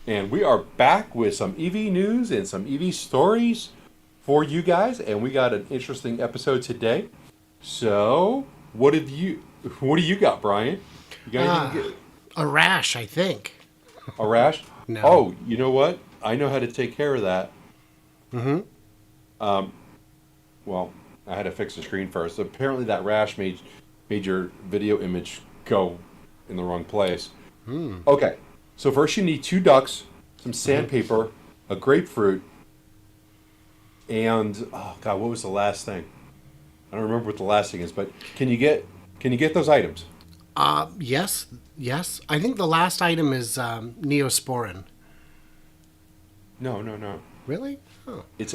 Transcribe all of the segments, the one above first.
And we are back with some EV news and some EV stories for you guys. And we got an interesting episode today. So, what do you got, Brian? You got anything good? A rash, I think. A rash? No. Oh, you know what? I know how to take care of that. Well, I had to fix the screen first. Apparently, that rash made your video image go in the wrong place. Okay, so first you need two ducks, some sandpaper, a grapefruit, and oh god, what was the last thing? I don't remember what the last thing is, but can you get those items? Yes, yes. I think the last item is Neosporin. No, no, no. Really? Oh. It's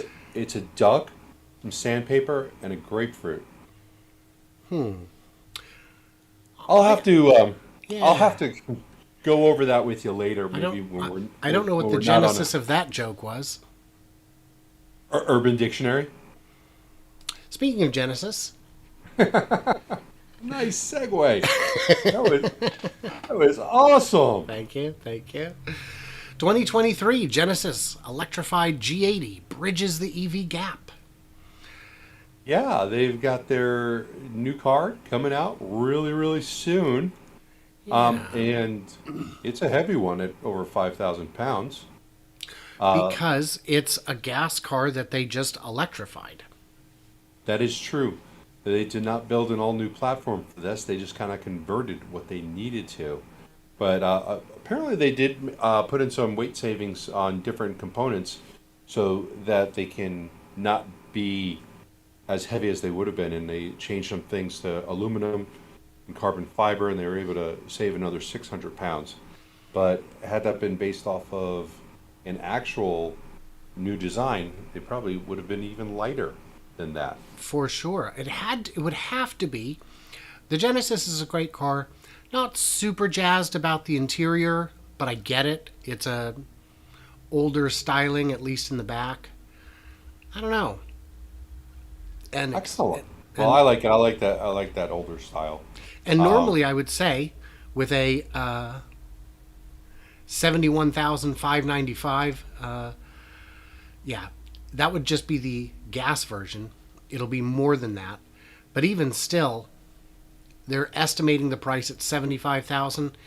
a duck, some sandpaper, and a grapefruit. I'll have to I'll Yeah. have to go over that with you later, I maybe don't. when I don't know what when the we're not on genesis of that joke was. a Urban Dictionary. Speaking of Genesis, Nice segue. That was awesome. thank you, thank you. 2023 Genesis electrified G80 bridges the EV gap. Yeah, they've got their new car coming out really, really soon. Yeah. And it's a heavy one at over 5,000 pounds. Uh, Because it's a gas car that they just electrified. that is true. They did not build an all new platform for this. They just kind of converted what they needed to. But apparently, they did put in some weight savings on different components so that they can not be as heavy as they would have been. And they changed some things to aluminum and carbon fiber, and they were able to save another 600 pounds. But had that been based off of an actual new design, it probably would have been even lighter than that. For sure. It would have to be. The Genesis is a great car. Not super jazzed about the interior, but I get it. It's a older styling, at least in the back. I don't know. And Excellent. Well, and I like it. I like that. I like that older style. and Um, normally I would say with a 71,595, yeah, that would just be the gas version. It'll be more than that. But even still, they're estimating the price at 75,000.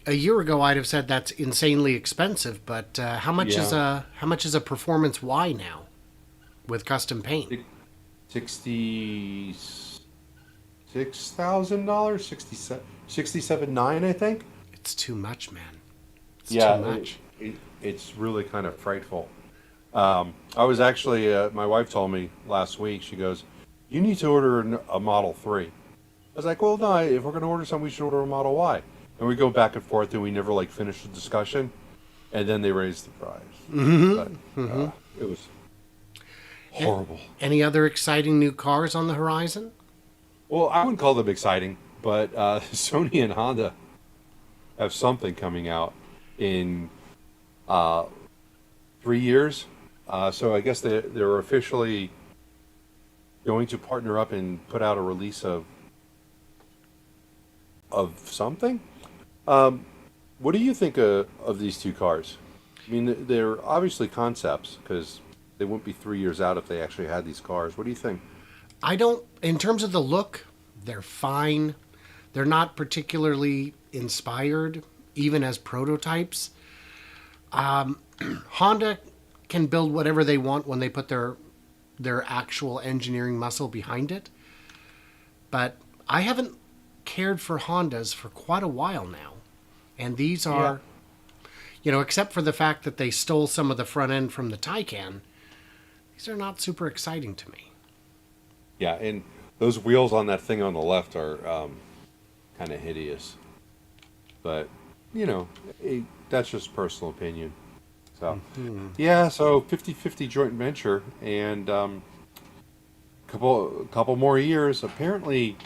A year ago, I'd have said that's insanely expensive. But yeah, how much is a Performance Y now with custom paint? $66,000, 67 nine, I think. It's too much, man. It's too Yeah, much. it's really kind of frightful. I was actually, my wife told me last week. She goes, "You need to order a Model 3." I was like, "Well, no. If we're going to order something, we should order a Model Y." And we go back and forth, and we never like finish the discussion. And then they raised the price, but it was horrible. Any other exciting new cars on the horizon? Well, I wouldn't call them exciting, but Sony and Honda have something coming out in uh, 3 years. So I guess they're officially going to partner up and put out a release of something. Um, what do you think of these two cars? I mean, they're obviously concepts because they wouldn't be 3 years out if they actually had these cars. What do you think? I don't, in terms of the look, they're fine. They're not particularly inspired, even as prototypes. Honda can build whatever they want when they put their actual engineering muscle behind it. But I haven't cared for Hondas for quite a while now. And these Yeah. are, except for the fact that they stole some of the front end from the Taycan, these are not super exciting to me. Yeah, and those wheels on that thing on the left are kind of hideous. But, you know, that's just personal opinion. So, yeah, so 50-50 joint venture and couple more years. Apparently,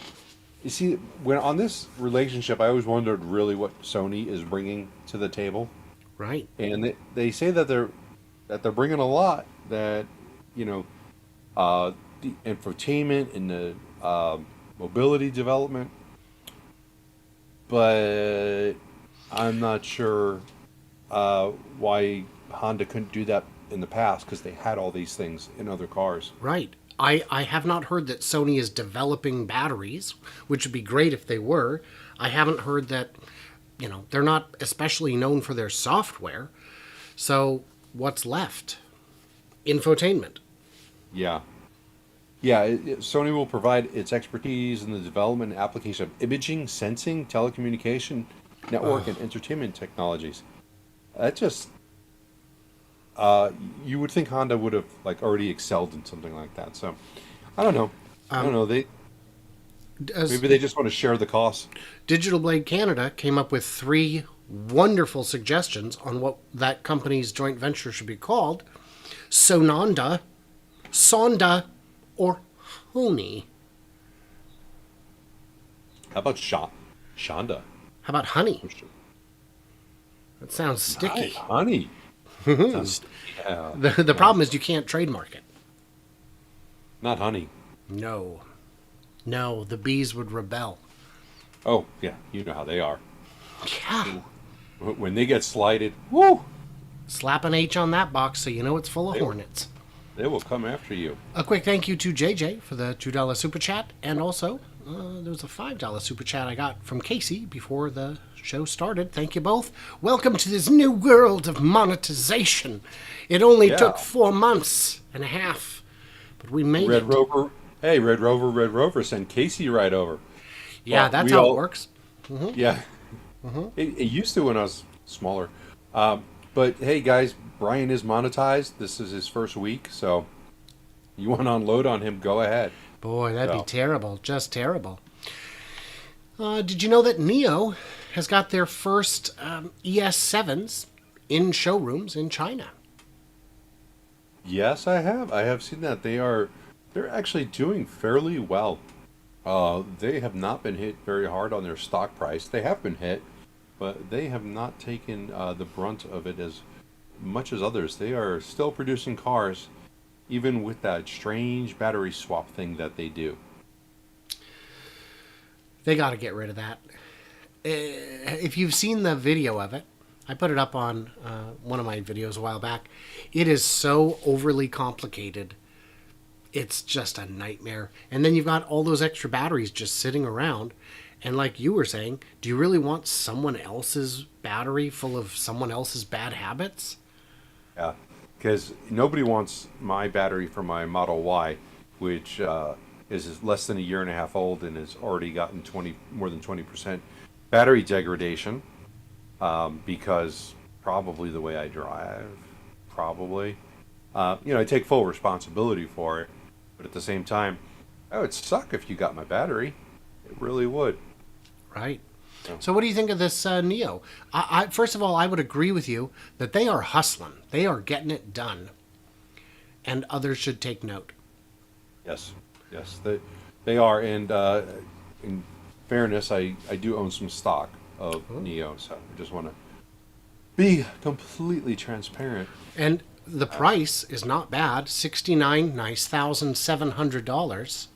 you see, when on this relationship, I always wondered really what Sony is bringing to the table. Right. And they say that they're bringing a lot that, you know, the infotainment and the mobility development, but I'm not sure why Honda couldn't do that in the past, because they had all these things in other cars. Right. I have not heard that Sony is developing batteries, which would be great if they were. I haven't heard that, they're not especially known for their software. So what's left? Infotainment. Yeah. Yeah, Sony will provide its expertise in the development and application of imaging, sensing, telecommunication, network, and entertainment technologies. That just, you would think Honda would have like already excelled in something like that. So, I don't know. I don't know. Maybe they just want to share the costs. Digital Blade Canada came up with 3 wonderful suggestions on what that company's joint venture should be called. Sonanda, Sonda, or Honey. How about Shonda? How about Honey? That sounds sticky. Honey. Sounds- yeah. The problem is you can't trademark it. Not honey. No. No, the bees would rebel. Oh, yeah. You know how they are. Yeah. When they get slighted, woo! Slap an H on that box so you know it's full of hornets. They will come after you. A quick thank you to JJ for the $2 super chat. And also, there was a $5 super chat I got from Casey before the show started. Thank you both. Welcome to this new world of monetization. It only took 4 months and a half, but we made it. Rover. Hey, Red Rover, send Casey right over. Yeah, Well, that's how it works. Yeah. It used to when I was smaller. But hey, guys, Brian is monetized. This is his first week, so you want to unload on him, go ahead. Boy, that'd be terrible. Just terrible. Did you know that NIO has got their first ES7s in showrooms in China? Yes, I have. I have seen that. They're actually doing fairly well. They have not been hit very hard on their stock price. They have been hit, but they have not taken the brunt of it as much as others. They are still producing cars, even with that strange battery swap thing that they do. They got to get rid of that. If you've seen the video of it, I put it up on one of my videos a while back. It is so overly complicated. It's just a nightmare. And then you've got all those extra batteries just sitting around. And like you were saying, do you really want someone else's battery full of someone else's bad habits? Yeah, because nobody wants my battery for my Model Y, which is less than a year and a half old and has already gotten more than 20% battery degradation, because probably the way I drive, probably. I take full responsibility for it, but at the same time, it would suck if you got my battery. It really would. Right. So what do you think of this NIO? First of all, I would agree with you that they are hustling. They are getting it done. And others should take note. Yes, they are. And in fairness, I do own some stock of NIO, so I just want to be completely transparent. And the price is not bad. $69,700.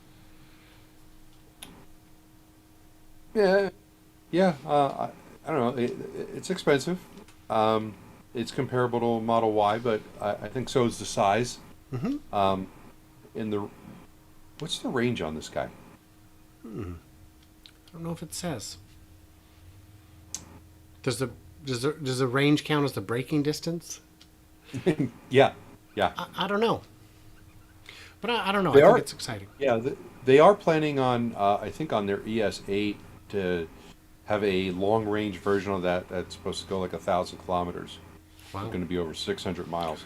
Yeah. I don't know. It's expensive. It's comparable to Model Y, but I think so is the size. Mm-hmm. What's the range on this guy? I don't know if it says. Does the range count as the braking distance? Yeah. I don't know. But I don't know. I think it's exciting. Yeah, they are planning on, I think on their ES8 to have a long-range version of that's supposed to go like 1,000 kilometers. Wow. It's going to be over 600 miles.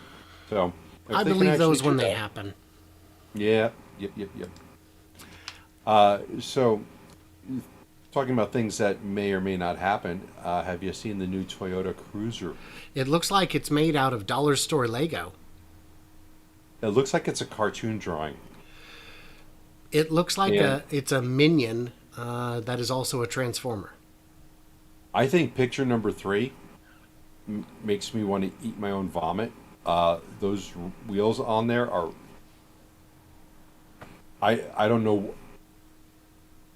So I believe those when they happen. Yeah. Yep. So talking about things that may or may not happen, have you seen the new Toyota Cruiser? It looks like it's made out of dollar store Lego. It looks like it's a cartoon drawing. It looks like it's a minion that is also a transformer. I think picture number 3 makes me want to eat my own vomit. Those wheels on there are... I don't know.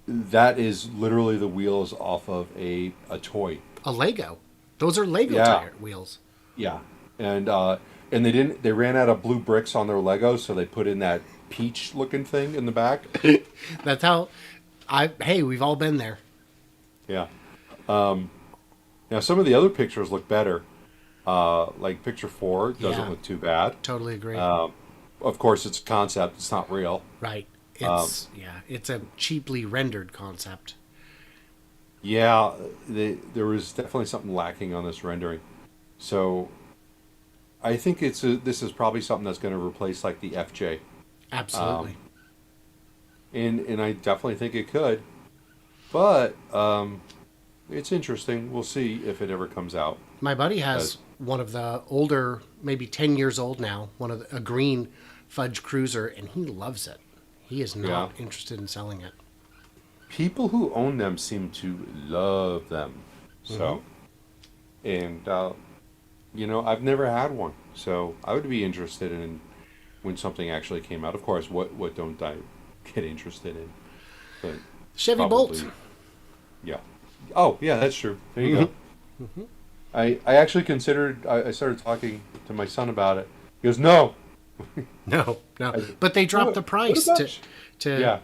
That is literally the wheels off of a toy. A Lego. Those are Lego Yeah, tire wheels. yeah, and they ran out of blue bricks on their Legos, so they put in that peach looking thing in the back. That's how hey, we've all been there. Yeah. Now some of the other pictures look better. Like picture 4 doesn't Yeah, look too bad. totally agree. Of course, it's a concept; it's not real. Right. Um, It's a cheaply rendered concept. yeah, there was definitely something lacking on this rendering. So I think this is probably something that's going to replace like the FJ, Absolutely. and I definitely think it could. But it's interesting. We'll see if it ever comes out. My buddy As has one of the older, maybe 10 years old now, a green Fudge Cruiser, and he loves it. He is yeah, not interested in selling it. people who own them seem to love them. So, and I've never had one, so I would be interested in when something actually came out. Of course, what don't I get interested in? But Chevy Bolt. probably, yeah. Oh, yeah, that's true. There you go. I actually considered. I started talking to my son about it. He goes, "No." No, no. I, But they dropped what? the What price about? to Yeah,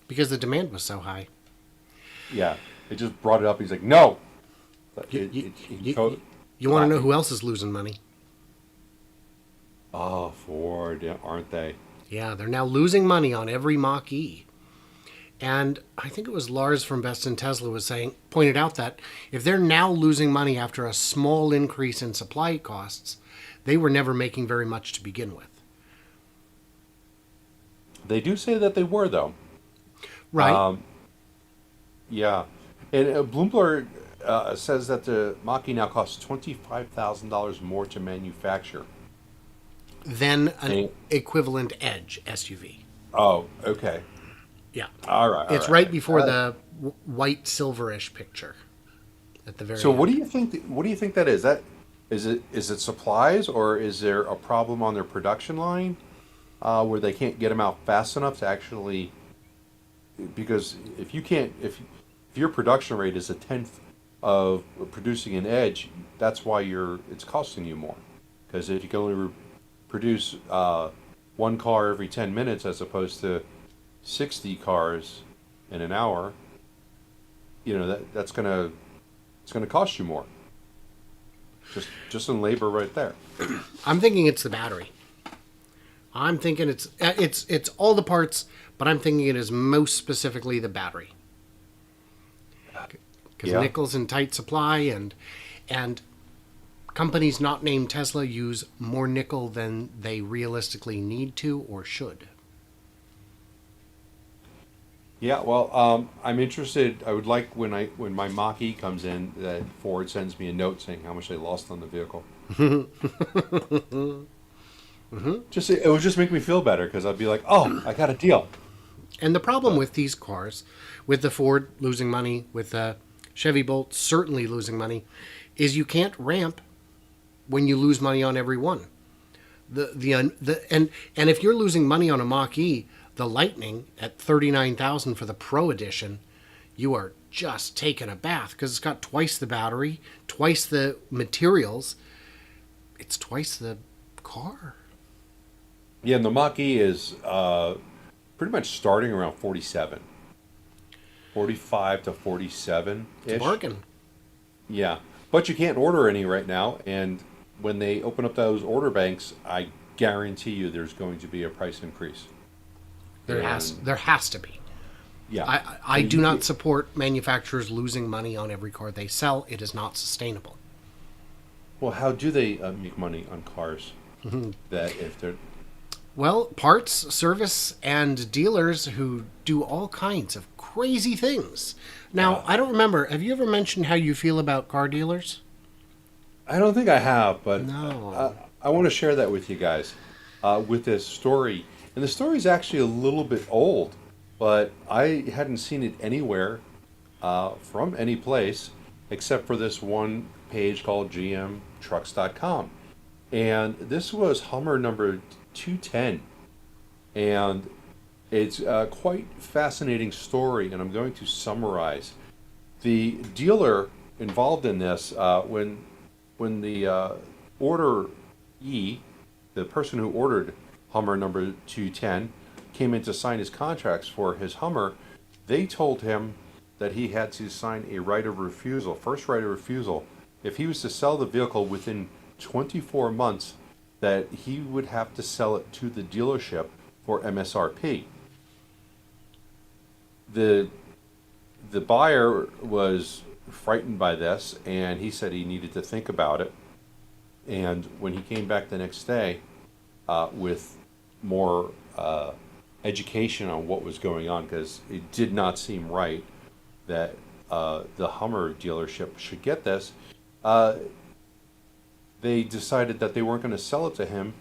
because the demand was so high. yeah. It just brought it up. He's like, "No." But You, you, he you, you want to know who else is losing money? Oh, Ford, yeah, aren't they? Yeah, they're now losing money on every Mach E. And I think it was Lars from Best in Tesla pointed out that if they're now losing money after a small increase in supply costs, they were never making very much to begin with. They do say that they were though. Right. Um, yeah, and Bloomberg says that the Mach-E now costs $25,000 more to manufacture. Then an And, equivalent Edge SUV. oh, okay. Yeah. All It's right right. before the white silverish picture at the very So what end. do you think? What do you think that is? Is it supplies or is there a problem on their production line where they can't get them out fast enough to actually? Because if you can't, if your production rate is a tenth of producing an Edge, that's why it's costing you more. Because if you can only produce one car every 10 minutes as opposed to 60 cars in an hour, it's gonna cost you more. Just in labor right there. I'm thinking it's the battery. I'm thinking it's all the parts, but I'm thinking it is most specifically the battery. Because Yeah. nickel's in tight supply, and companies not named Tesla use more nickel than they realistically need to or should. Yeah, well, I'm interested. I would like when my Mach-E comes in that Ford sends me a note saying how much they lost on the vehicle. Just it would just make me feel better because I'd be like, oh, I got a deal. And the problem with these cars, with the Ford losing money, with the Chevy Bolt certainly losing money, is you can't ramp when you lose money on every one. And if you're losing money on a Mach-E, the Lightning at 39,000 for the Pro Edition, you are just taking a bath because it's got twice the battery, twice the materials. It's twice the car. Yeah, and the Mach-E is pretty much starting around 47, 45 to 47 It's a ish. bargain. Yeah, but you can't order any right now, and when they open up those order banks, I guarantee you there's going to be a price increase. There has to be. Yeah. I do not support manufacturers losing money on every car they sell. It is not sustainable. Well, how do they make money on cars? That if they're Well, parts, service, and dealers who do all kinds of crazy things. Now, I don't remember. Have you ever mentioned how you feel about car dealers? I don't think I have, but No. I want to share that with you guys with this story. And the story is actually a little bit old, but I hadn't seen it anywhere from any place except for this one page called gmtrucks.com. And this was Hummer number 210. And it's a quite fascinating story, and I'm going to summarize. The dealer involved in this, when the order E, the person who ordered Hummer number 210, came in to sign his contracts for his Hummer, they told him that he had to sign a right of refusal, first right of refusal. If he was to sell the vehicle within 24 months, that he would have to sell it to the dealership for MSRP. The the buyer was frightened by this, and he said he needed to think about it. And when he came back the next day with more education on what was going on, because it did not seem right that the Hummer dealership should get this, they decided that they weren't going to sell it to him,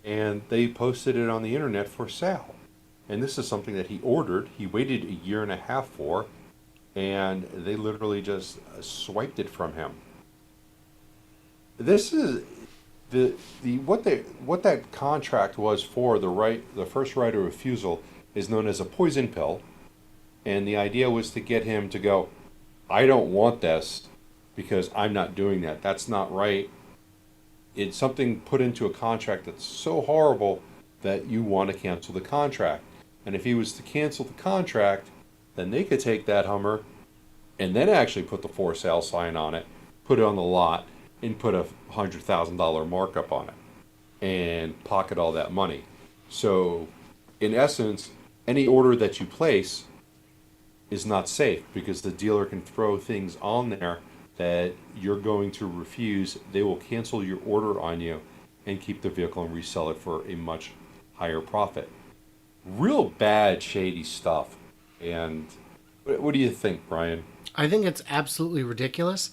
and they posted it on the internet for sale. And this is something that he ordered. He waited a year and a half for, and they literally just swiped it from him. This is the what that contract was for. The first right of refusal is known as a poison pill, and the idea was to get him to go, I don't want this because I'm not doing that. That's not right. It's something put into a contract that's so horrible that you want to cancel the contract. And if he was to cancel the contract, then they could take that Hummer and then actually put the for sale sign on it, put it on the lot, and put a $100,000 markup on it and pocket all that money. So, in essence, any order that you place is not safe because the dealer can throw things on there that you're going to refuse. They will cancel your order on you and keep the vehicle and resell it for a much higher profit. Real bad, shady stuff. And what do you think, Brian? I think it's absolutely ridiculous.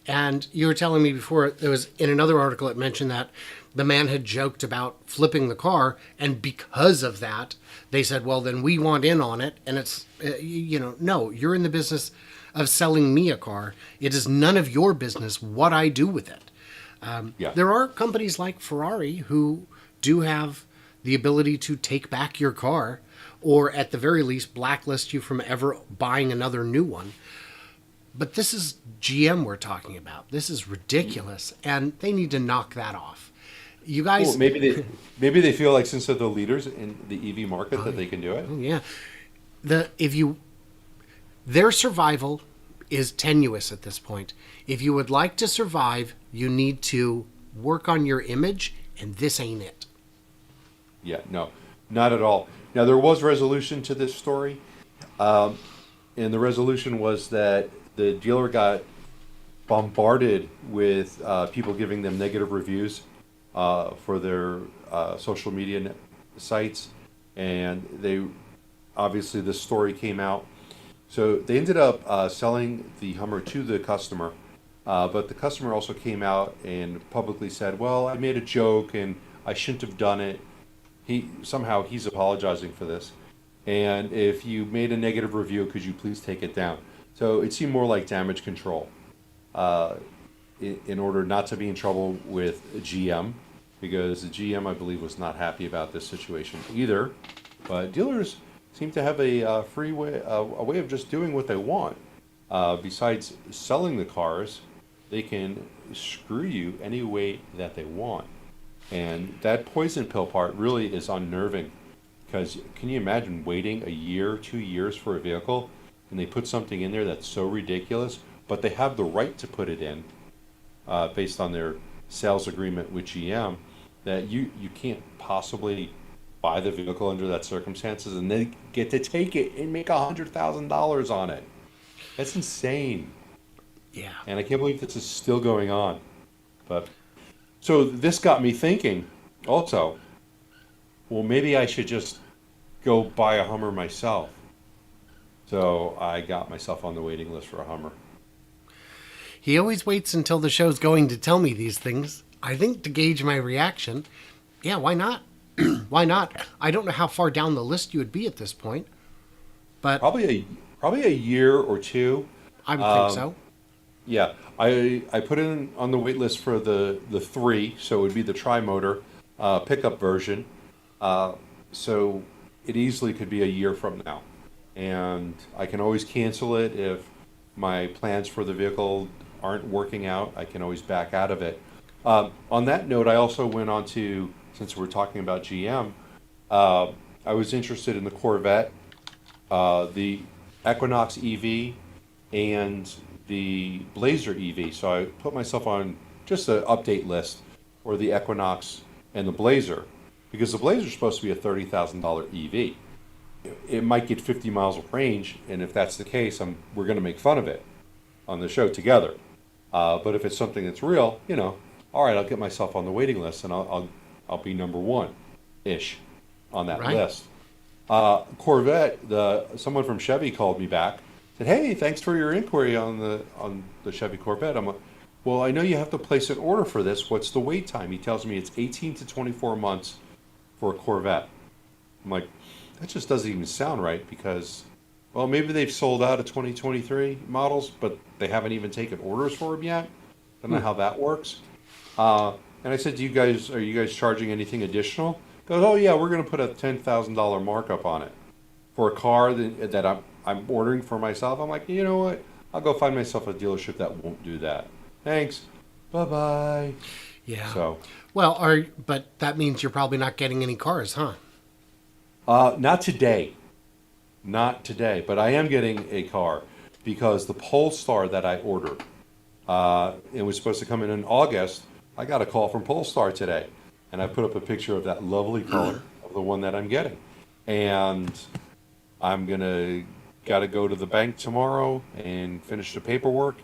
And you were telling me before, there was in another article it mentioned that the man had joked about flipping the car, and because of that, they said, well, then we want in on it. And it's, no, you're in the business of selling me a car. It is none of your business what I do with it. Yeah. There are companies like Ferrari who do have the ability to take back your car, or at the very least blacklist you from ever buying another new one. But this is GM we're talking about. This is ridiculous, and they need to knock that off. You guys, Well, maybe they feel like since they're the leaders in the EV market that they can do it. yeah, their survival is tenuous at this point. If you would like to survive, you need to work on your image, and this ain't it. Yeah, no, not at all. Now, there was resolution to this story, and the resolution was that the dealer got bombarded with people giving them negative reviews for their social media sites, and obviously this story came out. So they ended up selling the Hummer to the customer, but the customer also came out and publicly said, well, I made a joke and I shouldn't have done it. He's apologizing for this. And if you made a negative review, could you please take it down? So it seemed more like damage control in order not to be in trouble with GM, because the GM, I believe, was not happy about this situation either. But dealers seem to have a free way, a way of just doing what they want. Besides selling the cars, they can screw you any way that they want. And that poison pill part really is unnerving, because can you imagine waiting a year, 2 years for a vehicle, and they put something in there that's so ridiculous, but they have the right to put it in based on their sales agreement with GM, that you can't possibly buy the vehicle under that circumstances, and they get to take it and make $100,000 on it. That's insane. Yeah. And I can't believe this is still going on. But so this got me thinking also, well, maybe I should just go buy a Hummer myself. So I got myself on the waiting list for a Hummer. He always waits until the show's going to tell me these things. I think to gauge my reaction. Yeah, why not? Why not? I don't know how far down the list you would be at this point, but Probably a year or two. I would think so. Yeah, I put in on the wait list for the 3, so it would be the tri-motor pickup version. So it easily could be a year from now. And I can always cancel it if my plans for the vehicle aren't working out, I can always back out of it. On that note, I also went on to, since we're talking about GM, uh, I was interested in the Corvette, the Equinox EV, and the Blazer EV. So I put myself on just an update list for the Equinox and the Blazer, because the Blazer is supposed to be a $30,000 EV. It might get 50 miles of range, and if that's the case, we're going to make fun of it on the show together. But if it's something that's real, all right, I'll get myself on the waiting list, and I'll be number one ish on that Right. list. Corvette, someone from Chevy called me back, said, "Hey, thanks for your inquiry on the Chevy Corvette." I'm like, "Well, I know you have to place an order for this. What's the wait time?" He tells me it's 18 to 24 months for a Corvette. I'm like, that just doesn't even sound right, because, well, maybe they've sold out of 2023 models, but they haven't even taken orders for them yet. Don't know how that works. And I said, are you guys charging anything additional? He goes, "Oh yeah, we're going to put a $10,000 markup on it for a car that I'm ordering for myself." I'm like, you know what? I'll go find myself a dealership that won't do that. Thanks. Bye bye. Yeah. So, Well, but that means you're probably not getting any cars, huh? not today. Not today, but I am getting a car, because the Polestar that I ordered, it was supposed to come in August. I got a call from Polestar today, and I put up a picture of that lovely color of the one that I'm getting. And I'm got to go to the bank tomorrow and finish the paperwork,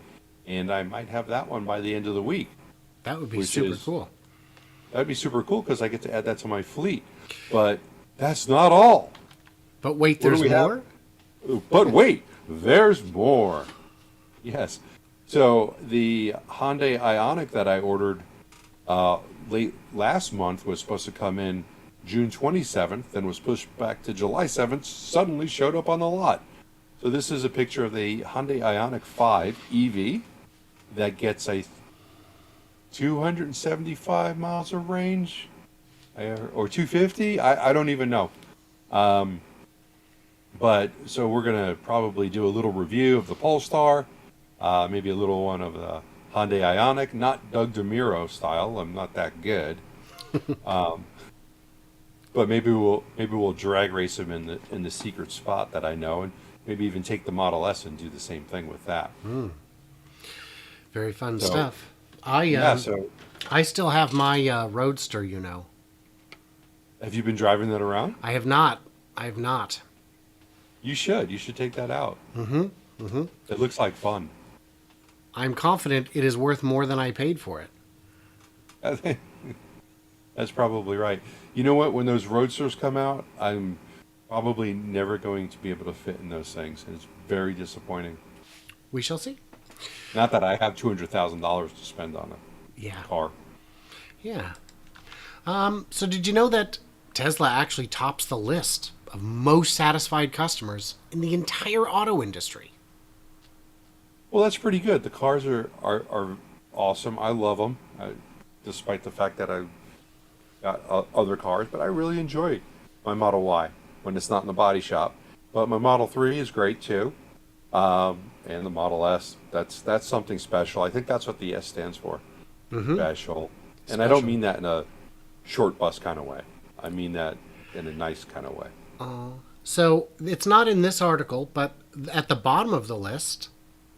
and I might have that one by the end of the week. That would be Which super is- cool. That'd be super cool, because I get to add that to my fleet. But that's not all. But wait, What do there's we have? more? But wait, there's more. Yes. So the Hyundai Ioniq that I ordered late last month was supposed to come in June 27th, then was pushed back to July 7th, suddenly showed up on the lot. So this is a picture of the Hyundai Ioniq 5 EV that gets a 275 miles of range, or 250. I don't even know. But so we're gonna probably do a little review of the Polestar, maybe a little one of the Hyundai Ioniq, not Doug DeMuro style. I'm not that good. But maybe we'll drag race him in the secret spot that I know, and maybe even take the Model S and do the same thing with that. Very fun So, stuff. Yeah. So I still have my Roadster, have you been driving that around? I have not. I have not. You should. You should take that out. It looks like fun. I'm confident it is worth more than I paid for it. I think that's probably right. You know what? When those Roadsters come out, I'm probably never going to be able to fit in those things, and it's very disappointing. We shall see. Not that I have $200,000 to spend on a Yeah. car. Yeah. So did you know that Tesla actually tops the list of most satisfied customers in the entire auto industry? Well, that's pretty good. The cars are awesome. I love them, despite the fact that I've got other cars. But I really enjoy my Model Y when it's not in the body shop. But my Model 3 is great too. And the Model S, that's something special. I think that's what the S stands for. Special. And I don't Special. mean that in a short bus kind of way. I mean that in a nice kind of way. So it's not in this article, but at the bottom of the list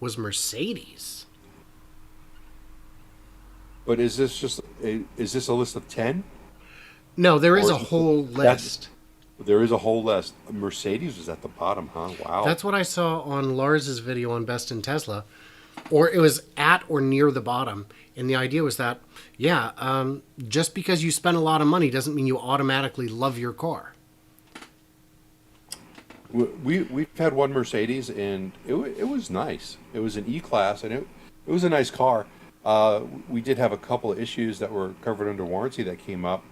was Mercedes. But is this a list of 10? No, there is Or a is it- whole list. There is a whole list. Mercedes was at the bottom, huh? Wow. That's what I saw on Lars's video on Best in Tesla, or it was at or near the bottom. And the idea was that, just because you spend a lot of money doesn't mean you automatically love your car. We've had one Mercedes, and it was nice. It was an E-Class, and it was a nice car. We did have a couple of issues that were covered under warranty that came up,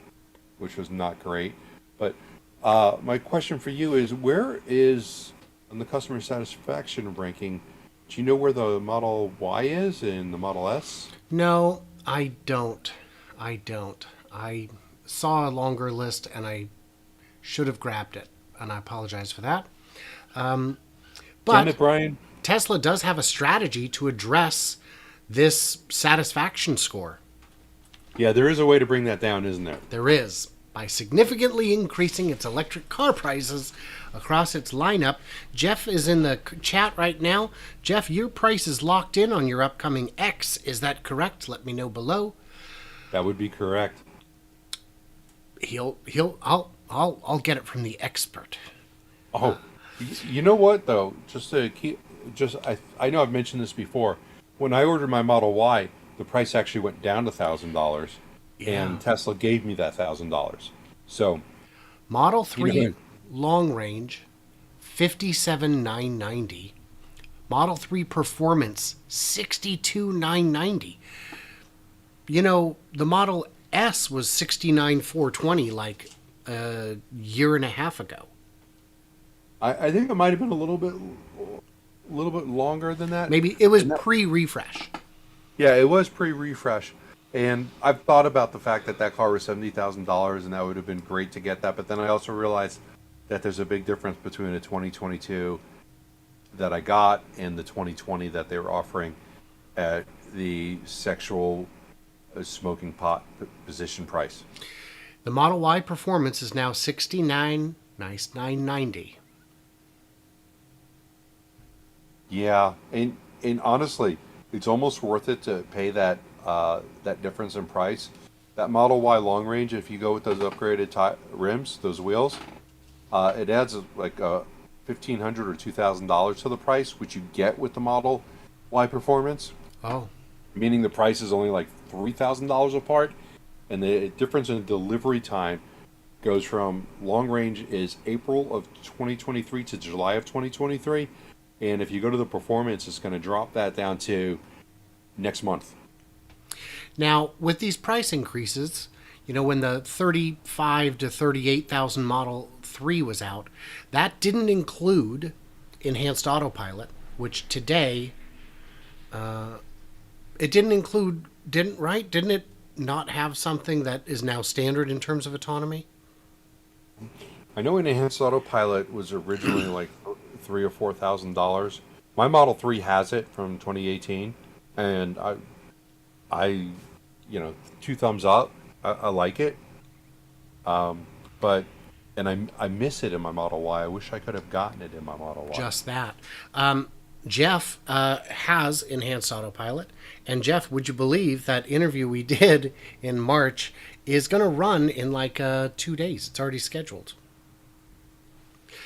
which was not great. But my question for you is, where is, on the customer satisfaction ranking, do you know where the Model Y is and the Model S? No, I don't. I saw a longer list and I should have grabbed it, and I apologize for that. Damn But it, Brian. Tesla does have a strategy to address this satisfaction score. Yeah, there is a way to bring that down, isn't there? There is, by significantly increasing its electric car prices across its lineup. Jeff is in the chat right now. Jeff, your price is locked in on your upcoming X. Is that correct? Let me know below. That would be correct. I'll get it from the expert. Oh, you know what though? I know I've mentioned this before. When I ordered my Model Y, the price actually went down to $1,000, and Tesla gave me that $1,000. So, Model 3 long range, 57,990. Model 3 performance, 62,990. You know, the Model S was 69,420 like a year and a half ago. I think it might have been a little bit longer than that. Maybe it was pre-refresh. Yeah, it was pre-refresh. And I've thought about the fact that that car was $70,000, and that would have been great to get that. But then I also realized that there's a big difference between a 2022 that I got and the 2020 that they were offering at the sexual smoking pot position price. The Model Y performance is now 69,990. Yeah, and honestly, it's almost worth it to pay that difference in price. That Model Y long range, if you go with those upgraded rims, those wheels, it adds like $1,500 or $2,000 to the price, which you get with the Model Y performance. Oh, Meaning the price is only like $3,000 apart, and the difference in delivery time goes from long range is April of 2023 to July of 2023. And if you go to the performance, it's going to drop that down to next month. now with these price increases, you know, when the 35 to 38,000 Model 3 was out, that didn't include enhanced autopilot, which today it didn't include, didn't it not have something that is now standard in terms of autonomy? I know enhanced autopilot was originally like $3,000 or $4,000. My Model 3 has it from 2018, and I, two thumbs up. I like it, but I miss it in my Model Y. I wish I could have gotten it in my Model Y. Just that. Jeff has enhanced autopilot. And Jeff, would you believe that interview we did in March is going to run in like 2 days? It's already scheduled.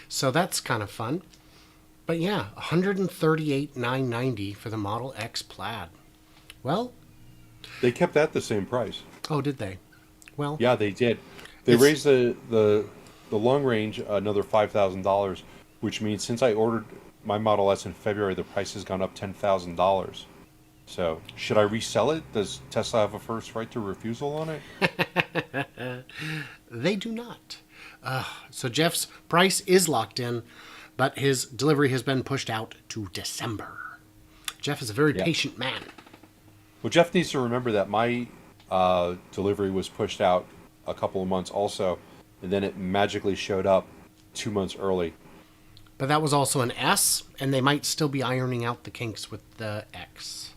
So that's kind of fun. But yeah, $138,990 for the Model X Plaid. Well, They kept that the same price. oh, did they? Well, Yeah, they did. They raised the long range another $5,000, which means since I ordered my Model S in February, the price has gone up $10,000. So, should I resell it? Does Tesla have a first right to refusal on it? they do not. So Jeff's price is locked in, but his delivery has been pushed out to December. Jeff is a very patient man. Well, Jeff needs to remember that my delivery was pushed out a couple of months also, and then it magically showed up 2 months early. But that was also an S, and they might still be ironing out the kinks with the X.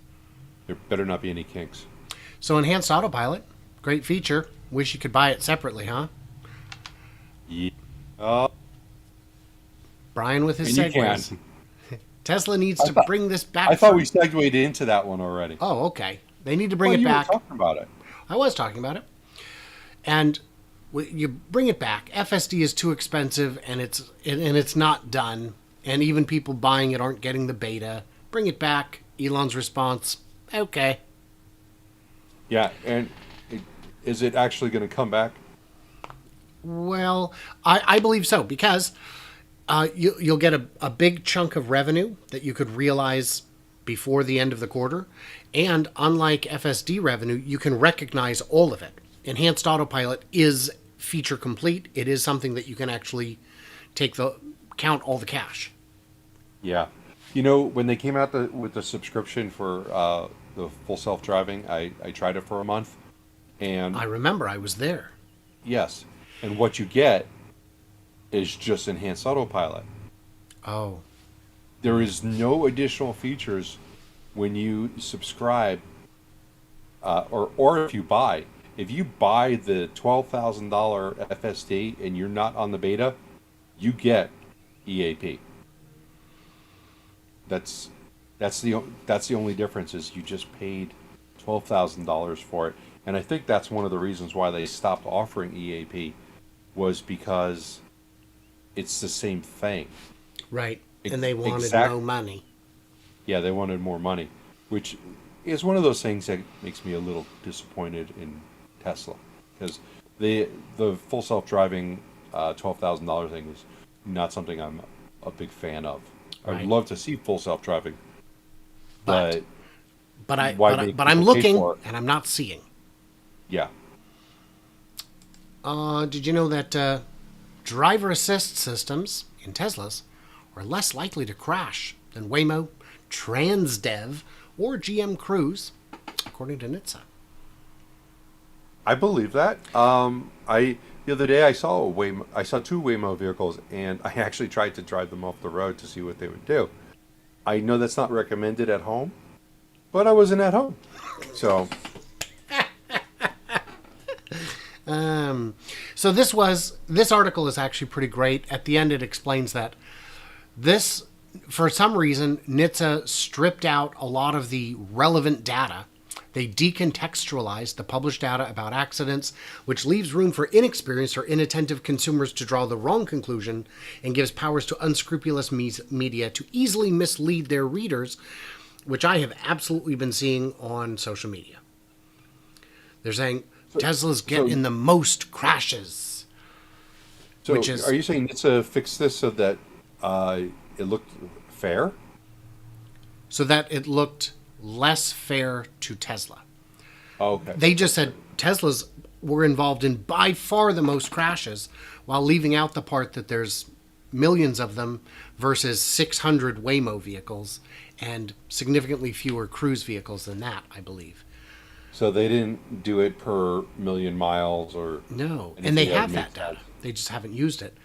There better not be any kinks. So enhanced autopilot, great feature. Wish you could buy it separately, huh? Yeah. Brian with his And you segues. can. Tesla needs to bring this back. I thought we segued into that one already. Oh, okay. They need to bring it you back. were talking about it. I was talking about it. And you bring it back. FSD is too expensive, and it's not done. And even people buying it aren't getting the beta. Bring it back. Elon's response: okay. Yeah, and is it actually going to come back? Well, I believe so, because you'll get a big chunk of revenue that you could realize before the end of the quarter. And unlike FSD revenue, you can recognize all of it. Enhanced autopilot is feature complete. It is something that you can actually count all the cash. Yeah. You know, when they came out with the subscription for the full self-driving, I tried it for a month. And I remember I was there. yes, and what you get is just enhanced autopilot. Oh, There is no additional features when you subscribe, or if you buy the $12,000 FSD and you're not on the beta, you get EAP. That's that's the only difference is you just paid $12,000 for it, and I think that's one of the reasons why they stopped offering EAP was because it's the same thing. Right. Ex- And they wanted exact- no money. Yeah, they wanted more money, which is one of those things that makes me a little disappointed in Tesla because the full self driving $12,000 thing is not something I'm a big fan of. I'd Right. love to see full self driving, But but why make but I'm people pay looking for it? and I'm not seeing. Yeah. Did you know that driver assist systems in Teslas are less likely to crash than Waymo, Transdev, or GM Cruise, according to NHTSA? I believe that. I the other day I saw two Waymo vehicles, and I actually tried to drive them off the road to see what they would do. I know that's not recommended at home, but I wasn't at home, so So this article is actually pretty great. At the end, it explains that this, for some reason, NHTSA stripped out a lot of the relevant data. They decontextualized the published data about accidents, which leaves room for inexperienced or inattentive consumers to draw the wrong conclusion and gives powers to unscrupulous media to easily mislead their readers, which I have absolutely been seeing on social media. They're saying Teslas get in the most crashes. so Which is- are you saying NHTSA fixed this so that it looked fair? So that it looked less fair to Tesla. Oh, okay. They just said Teslas were involved in by far the most crashes while leaving out the part that there's millions of them versus 600 Waymo vehicles and significantly fewer Cruise vehicles than that, I believe. So they didn't do it per million miles or No, anything and they that have makes that data. sense. They just haven't used it.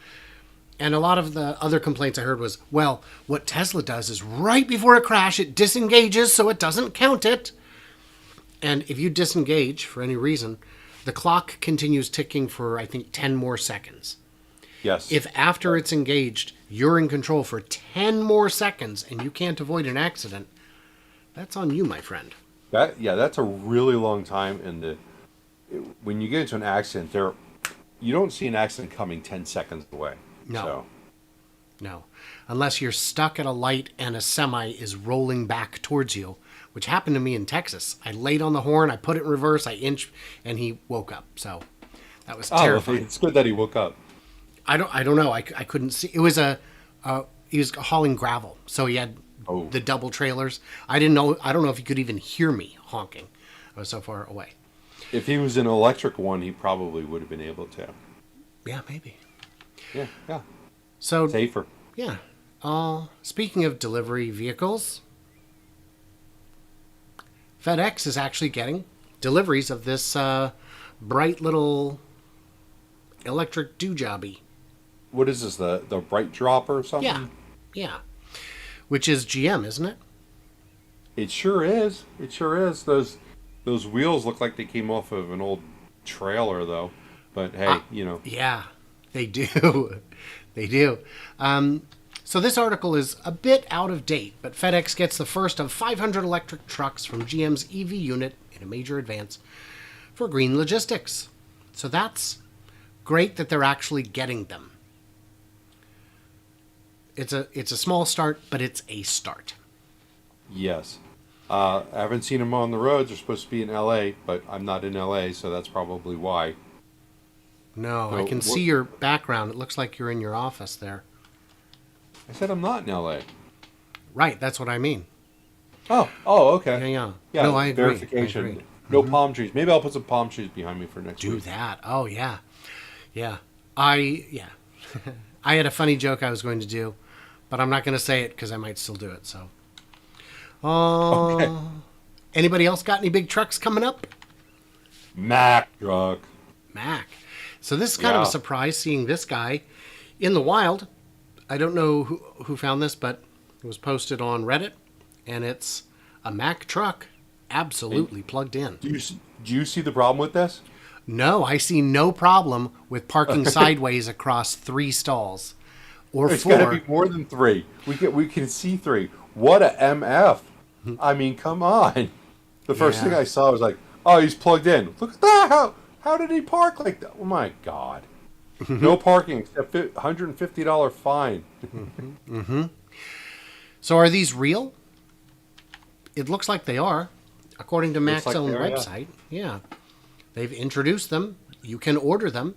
And a lot of the other complaints I heard was, well, what Tesla does is right before a crash, it disengages so it doesn't count it. And if you disengage for any reason, the clock continues ticking for, I think, 10 more seconds. Yes. If after it's engaged, you're in control for 10 more seconds and you can't avoid an accident, that's on you, my friend. That's a really long time, and when you get into an accident, you don't see an accident coming 10 seconds away. No. So, No. Unless you're stuck at a light and a semi is rolling back towards you, which happened to me in Texas. I laid on the horn, I put it in reverse, I inched, and he woke up. So that was terrifying. it's good that he woke up. I don't know. I couldn't see. It was he was hauling gravel, so he had Oh. the double trailers. I didn't know. I don't know if he could even hear me honking. I was so far away. If he was an electric one, he probably would have been able to. Yeah, maybe. Yeah. So Safer. yeah. Speaking of delivery vehicles, FedEx is actually getting deliveries of this bright little electric doojobby. What is this? The bright drop or something? Yeah, yeah. Which is GM, isn't it? It sure is. It sure is. Those wheels look like they came off of an old trailer, though. But hey, Yeah, they do. They do. So this article is a bit out of date, but FedEx gets the first of 500 electric trucks from GM's EV unit in a major advance for green logistics. So that's great that they're actually getting them. It's a small start, but it's a start. Yes. I haven't seen them on the roads. They're supposed to be in LA, but I'm not in LA, so that's probably why. No, So I can what- see your background. It looks like you're in your office there. I said I'm not in LA. Right, that's what I mean. Oh, okay. Yeah. No, I agree. Verification. I agree. No palm trees. Maybe I'll put some palm trees behind me for next Do week. that. Oh yeah, yeah. I had a funny joke I was going to do, but I'm not going to say it because I might still do it. So, Okay. Anybody else got any big trucks coming up? Mack truck. Mack. So this is kind of a Yeah. surprise seeing this guy in the wild. I don't know who found this, but it was posted on Reddit, and it's A Mack truck, absolutely plugged in. Do you see the problem with this? No, I see no problem with parking sideways across 3 stalls. Or It's got to 4. be more than 3. We can see 3. What a MF! I mean, come on. The first thing Yeah. I saw was like, oh, he's plugged in. Look at that! How did he park like that? Oh my God! No parking except $150 fine. So are these real? It looks like they are, according to Mack's like own they are, yeah. website. Yeah. They've introduced them. You can order them.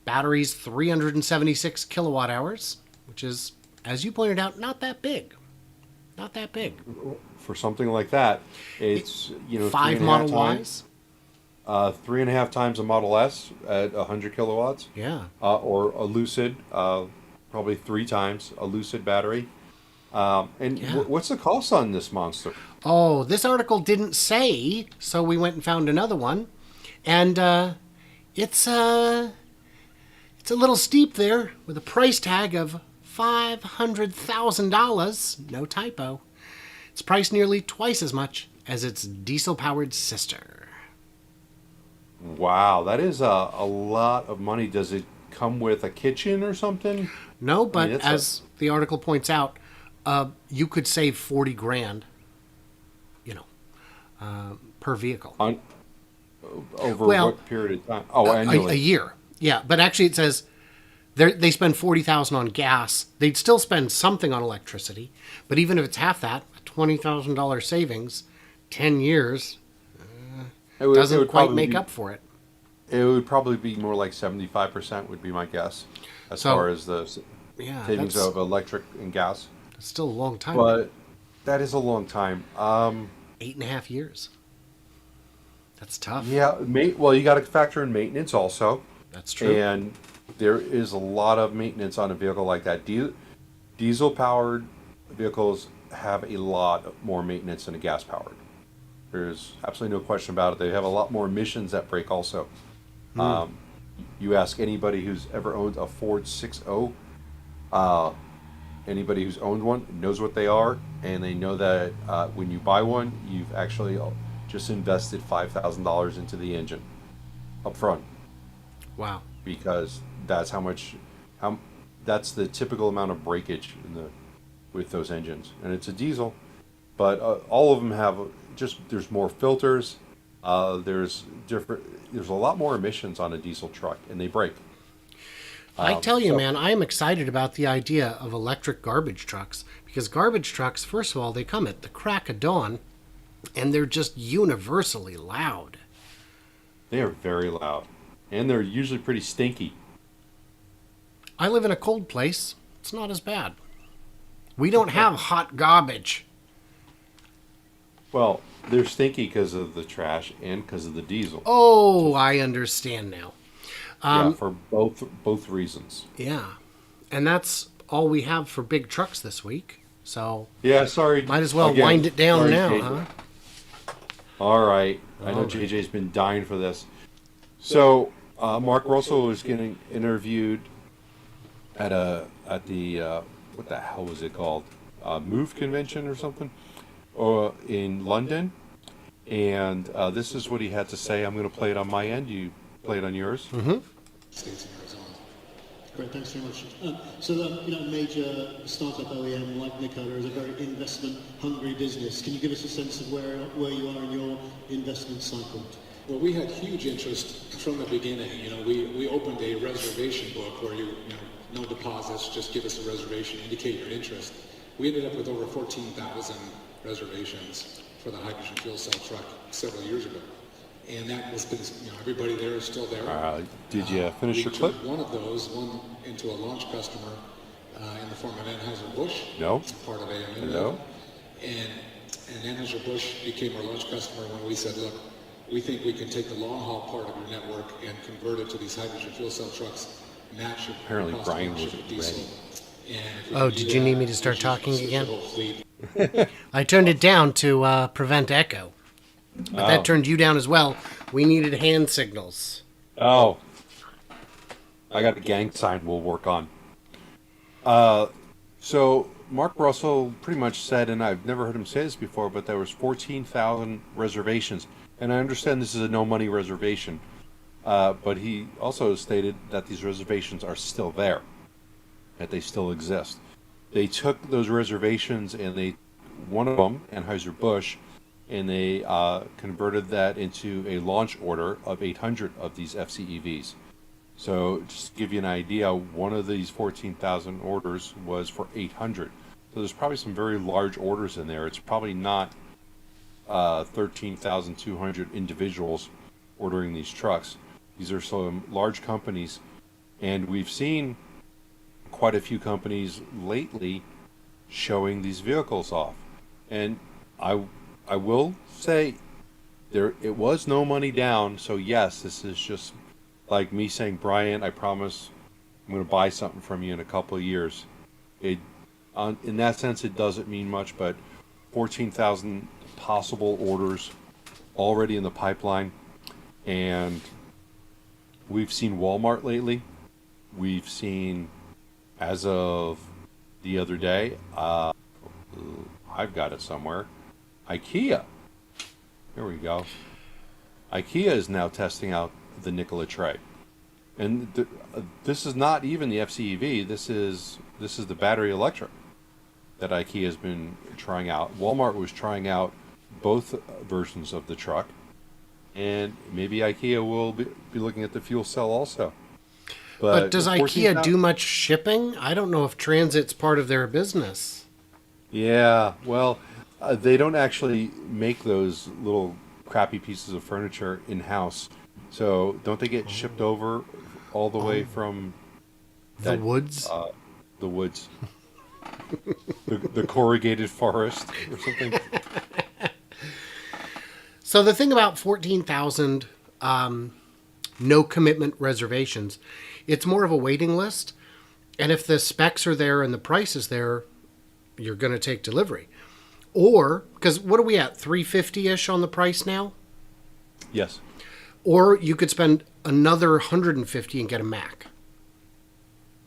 Batteries 376 kilowatt hours, which is, as you pointed out, not that big. Not that big. For something like that, it's 5 3.5 Model times, Ys. 3.5 times a Model S at 100 kilowatts. Yeah. Or a Lucid, probably 3 times a Lucid battery. And Yeah. what's the cost on this monster? Oh, this article didn't say, so we went and found another one. And it's a little steep there with a price tag of $500,000. No typo. It's priced nearly twice as much as its diesel-powered sister. Wow, that is a lot of money. Does it come with a kitchen or something? No, but it's as the article points out, you could save 40 grand, per vehicle. Over Well, what period of time? Oh, A annually. year. Yeah, but actually it says they spend 40,000 on gas. They'd still spend something on electricity, but even if it's half that, a $20,000 savings, 10 years It doesn't would quite probably make be- up for it. It would probably be more like 75% would be my guess, as So, far as the Yeah, savings that's of electric and gas. still a long time. But that is a long time. 8.5 years. That's tough. Yeah, well, you got to factor in maintenance also, That's true. and there is a lot of maintenance on a vehicle like that. Diesel-powered vehicles have a lot more maintenance than a gas-powered. There's absolutely no question about it. They have a lot more emissions that break also. You ask anybody who's ever owned a Ford 6.0, anybody who's owned one knows what they are, and they know that when you buy one, you've actually just invested $5,000 into the engine up front, Wow. because that's that's the typical amount of breakage with those engines, and it's a diesel, but all of them have there's more filters, there's a lot more emissions on a diesel truck, and they break. I tell you, so- man, I am excited about the idea of electric garbage trucks because garbage trucks, first of all, they come at the crack of dawn and they're just universally loud. They are very loud, and they're usually pretty stinky. I live in a cold place. It's not as bad. We don't have hot garbage. Well, they're stinky because of the trash and because of the diesel. Oh, I understand now. Yeah, for both reasons. Yeah. And that's all we have for big trucks this week. So Yeah, sorry. might as well Again, wind it down sorry, now, JJ. huh? All right. I know All right. JJ's been dying for this. So, Mark Russell was getting interviewed at the what the hell was it called? Move convention or something, or in London. And this is what he had to say. I'm going to play it on my end. You play it on yours. Mm-hmm. States in Arizona. Great, thanks very much. Major startup OEM like Nikola is a very investment-hungry business. Can you give us a sense of where you are in your investment cycle? Well, we had huge interest from the beginning. We opened a reservation book where no deposits, just give us a reservation, indicate your interest. We ended up with over 14,000 reservations for the hydrogen fuel cell truck several years ago. And that has been, everybody there is still there. Did you finish we your clip? turned one of those, into a launch customer in the form of Anheuser-Busch. No. Part of AMU. No. And Anheuser-Busch became our launch customer when we said, look, we think we can take the long-haul part of your network and convert it to these hydrogen fuel cell trucks, match it. Apparently cost of Brian ownership wasn't with diesel. ready. And if we Oh, can do did you that, need me to start we should talking switch the again? whole fleet. I turned it down to prevent echo. But that turned you down as well. We needed hand signals. Oh. I got a gang sign we'll work on. So Mark Russell pretty much said, and I've never heard him say this before, but there was 14,000 reservations. And I understand this is a no-money reservation, but he also stated that these reservations are still there, that they still exist. They took those reservations and one of them, Anheuser-Busch, and they converted that into a launch order of 800 of these FCEVs. So just to give you an idea, one of these 14,000 orders was for 800. So there's probably some very large orders in there. It's probably not 13,200 individuals ordering these trucks. These are some large companies, and we've seen quite a few companies lately showing these vehicles off. And I will say it was no money down, so yes, this is just like me saying, Brian, I promise I'm going to buy something from you in a couple of years. In that sense, it doesn't mean much, but 14,000 possible orders already in the pipeline. And we've seen Walmart lately. We've seen, as of the other day, I've got it somewhere, IKEA. Here we go. IKEA is now testing out the Nikola Tre. And this is not even the FCEV. This is the battery electric that IKEA has been trying out. Walmart was trying out both versions of the truck, and maybe IKEA will be looking at the fuel cell also. But does IKEA do much shipping? I don't know if transit's part of their business. Yeah, well, they don't actually make those little crappy pieces of furniture in-house. So don't they get shipped over all the way from the woods? The woods. the corrugated forest or something. So the thing about 14,000 no commitment reservations, it's more of a waiting list. And if the specs are there and the price is there, you're going to take delivery. Or, because what are we at, 350-ish on the price now? Yes. Or you could spend another 150 and get a Mack.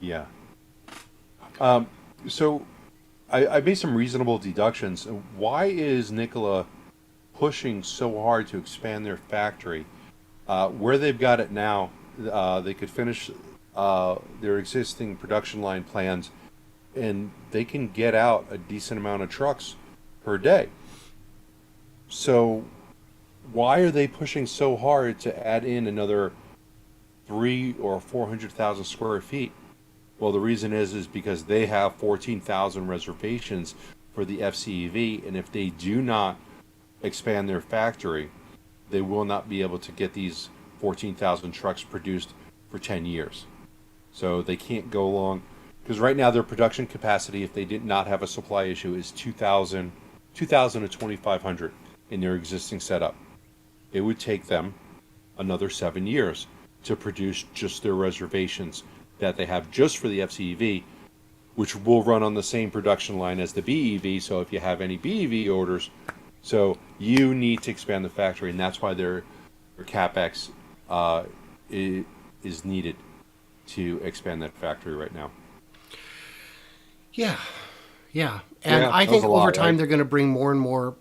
Yeah. So I made some reasonable deductions. Why is Nikola pushing so hard to expand their factory? Where they've got it now, they could finish their existing production line plans, and they can get out a decent amount of trucks per day. So why are they pushing so hard to add in another 300,000 or 400,000 square feet? Well, the reason is because they have 14,000 reservations for the FCEV, and if they do not expand their factory, they will not be able to get these 14,000 trucks produced for 10 years. So they can't go along, because right now their production capacity, if they did not have a supply issue, is 2,000 to 2,500 in their existing setup. It would take them another 7 years to produce just their reservations that they have just for the FCEV, which will run on the same production line as the BEV. So if you have any BEV orders, so you need to expand the factory, and that's why their CapEx is needed to expand that factory right now. Yeah. And I think over time they're going to bring more and more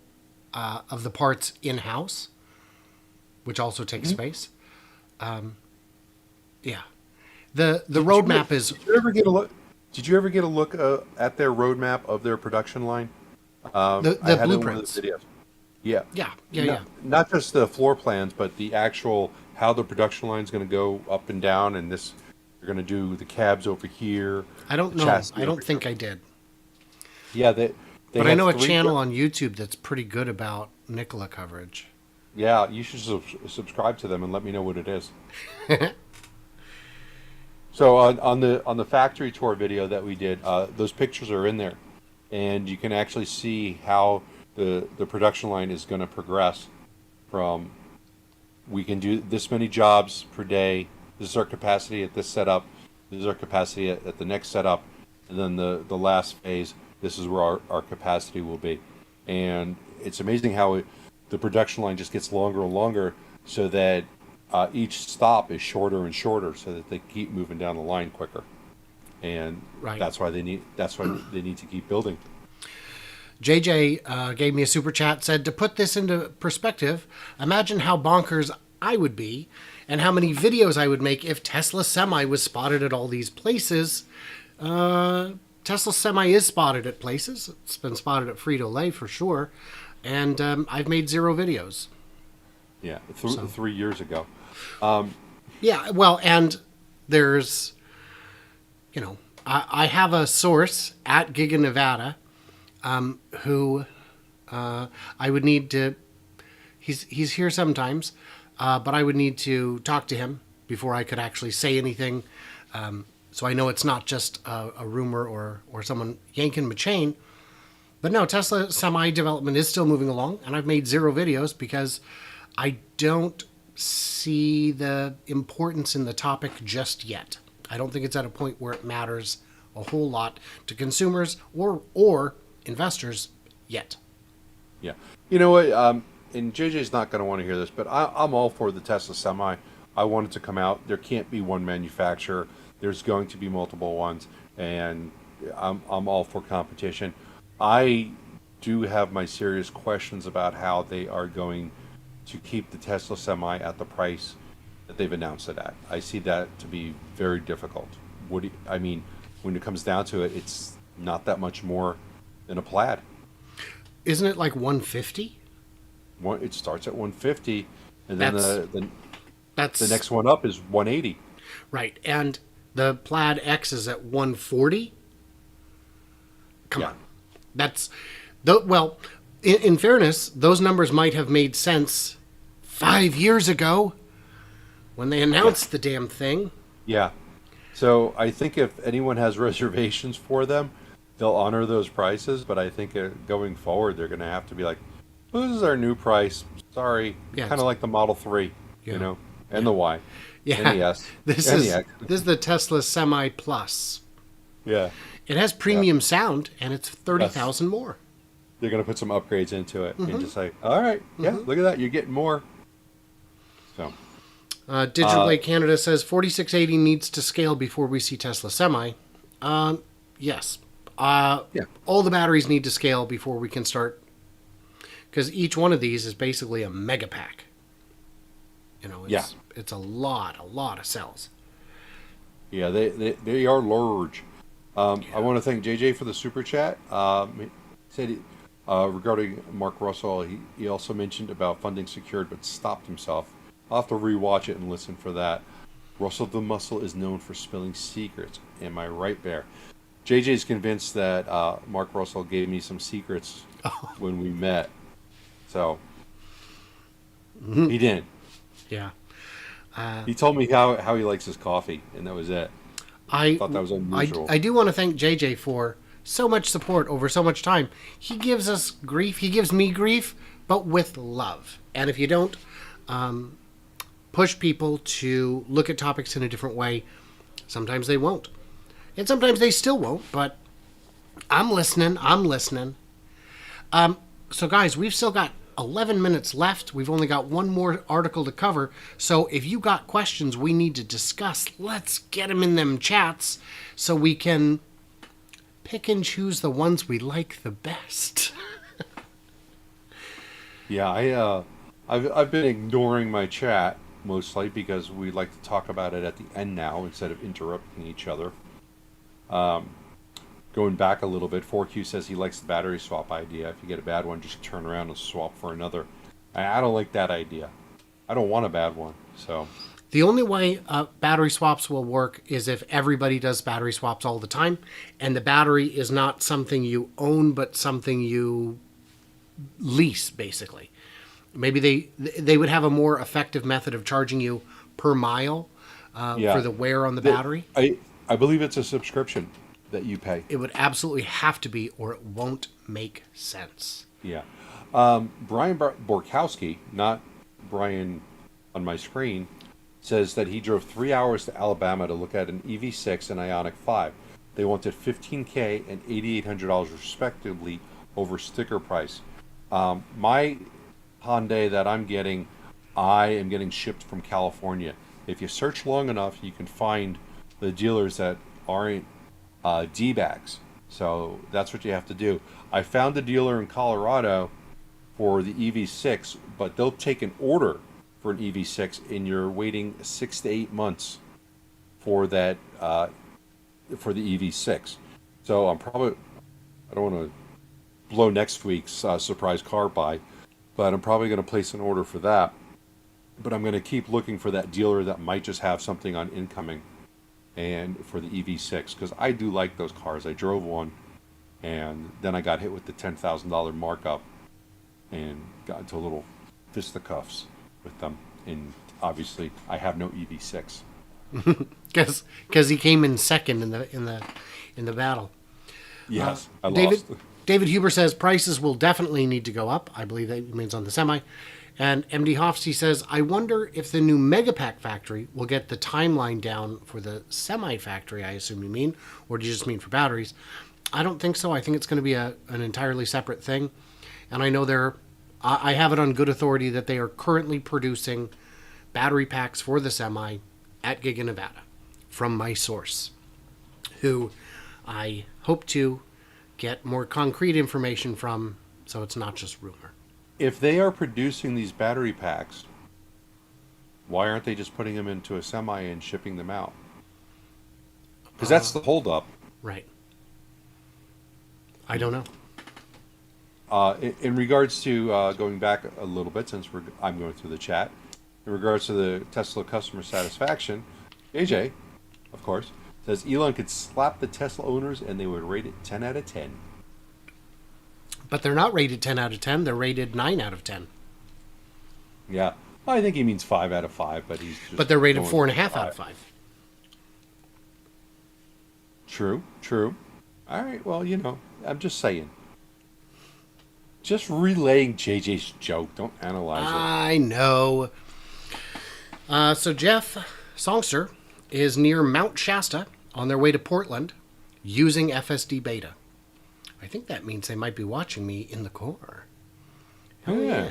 of the parts in-house, which also takes space. Yeah. The roadmap is... Did you ever get a look at their roadmap of their production line? The blueprints. Yeah. Yeah. Not just the floor plans, but the actual how the production line is going to go up and down, and this you're going to do the cabs over here. I don't know. I don't think I did. Yeah, but I know a channel on YouTube that's pretty good about Nikola coverage. Yeah, you should subscribe to them and let me know what it is. So on the factory tour video that we did, those pictures are in there, and you can actually see how the production line is going to progress from, we can do this many jobs per day, this is our capacity at this setup, this is our capacity at the next setup, and then the last phase, this is where our capacity will be. And it's amazing how the production line just gets longer and longer, so that each stop is shorter and shorter, so that they keep moving down the line quicker. and Right. that's why they need to keep building. JJ gave me a super chat, said, to put this into perspective, imagine how bonkers I would be and how many videos I would make if Tesla Semi was spotted at all these places. Tesla Semi is spotted at places. It's been spotted at Frito-Lay for sure. And I've made 0 videos. Yeah, 3 years ago. Yeah, well, and there's, I have a source at Giga Nevada who I would need to, he's here sometimes, but I would need to talk to him before I could actually say anything. So I know it's not just a rumor or someone yanking my chain. But no, Tesla Semi development is still moving along, and I've made 0 videos because I don't see the importance in the topic just yet. I don't think it's at a point where it matters a whole lot to consumers or investors yet. Yeah. You know what? And JJ's not going to want to hear this, but I'm all for the Tesla Semi. I want it to come out. There can't be one manufacturer. There's going to be multiple ones, and I'm all for competition. I do have my serious questions about how they are going to keep the Tesla Semi at the price that they've announced it at. I see that to be very difficult. I mean, when it comes down to it, it's not that much more than a Plaid. Isn't it like 150? It starts at 150, and then that's the next one up is 180. Right, and the Plaid X is at 140. Come on, that's well. In fairness, those numbers might have made sense 5 years ago when they announced the damn thing. Yeah. So I think if anyone has reservations for them, they'll honor those prices. But I think going forward, they're going to have to be like, well, this is our new price. Sorry. Yeah, kind of like the Model 3, and the Y. Yeah. And the S. This and is the X. this is the Tesla Semi Plus. Yeah. It has premium sound, and it's 30,000 more. They're going to put some upgrades into it and just say, all right, look at that. You're getting more. So, Digital Blade Canada says 4680 needs to scale before we see Tesla Semi. Yes. All the batteries need to scale before we can start, because each one of these is basically a mega pack. It's a lot of cells. Yeah, they are large. I want to thank JJ for the super chat. He said regarding Mark Russell, he also mentioned about funding secured but stopped himself. I'll have to rewatch it and listen for that. Russell the Muscle is known for spilling secrets. Am I right, Bear? JJ's convinced that Mark Russell gave me some secrets when we met. So, he didn't. Yeah. He told me how he likes his coffee, and that was it. I thought that was unusual. I do want to thank JJ for so much support over so much time. He gives us grief. He gives me grief, but with love. And if you don't push people to look at topics in a different way, sometimes they won't. And sometimes they still won't, but I'm listening. So, guys, we've still got 11 minutes left. We've only got one more article to cover. So if you got questions we need to discuss, let's get them in them chats so we can pick and choose the ones we like the best. Yeah, I've been ignoring my chat mostly because we like to talk about it at the end now instead of interrupting each other. Going back a little bit, 4Q says he likes the battery swap idea. If you get a bad one, just turn around and swap for another. I don't like that idea. I don't want a bad one. So the only way battery swaps will work is if everybody does battery swaps all the time, and the battery is not something you own, but something you lease, basically. Maybe they would have a more effective method of charging you per mile for the wear on the battery. I believe it's a subscription that you pay. It would absolutely have to be, or it won't make sense. Yeah. Brian Borkowski, not Brian on my screen, says that he drove 3 hours to Alabama to look at an EV6 and Ioniq 5. They wanted $15,000 and $8,800 respectively over sticker price. My Hyundai that I'm getting, I am getting shipped from California. If you search long enough, you can find the dealers that aren't D-bags. So that's what you have to do. I found a dealer in Colorado for the EV6, but they'll take an order for an EV6, and you're waiting 6 to 8 months for that for the EV6. So I don't want to blow next week's surprise car buy, but I'm probably going to place an order for that. But I'm going to keep looking for that dealer that might just have something on incoming, and for the EV6, because I do like those cars. I drove one, and then I got hit with the $10,000 markup, and got into a little fisticuffs with them. And obviously, I have no EV6. Because he came in second in the battle. Yes, I David lost. David Huber says prices will definitely need to go up. I believe that means on the semi. And MD Hofsty says, I wonder if the new Megapack factory will get the timeline down for the semi factory, I assume you mean, or do you just mean for batteries? I don't think so. I think it's going to be an entirely separate thing. And I know I have it on good authority that they are currently producing battery packs for the semi at Giga Nevada from my source, who I hope to get more concrete information from, so it's not just rumor. If they are producing these battery packs, why aren't they just putting them into a semi and shipping them out? Because that's the holdup. Right. I don't know. In regards to going back a little bit, since I'm going through the chat, in regards to the Tesla customer satisfaction, AJ, of course, says Elon could slap the Tesla owners and they would rate it 10 out of 10. But they're not rated 10 out of 10. They're rated 9 out of 10. Yeah, I think he means 5 out of 5, but he's just. But they're rated going 4.5 out of 5. True. All right, well, I'm just saying. Just relaying JJ's joke. Don't analyze it. I know. So Jeff Songster is near Mount Shasta on their way to Portland using FSD beta. I think that means they might be watching me in the car. Oh, yeah.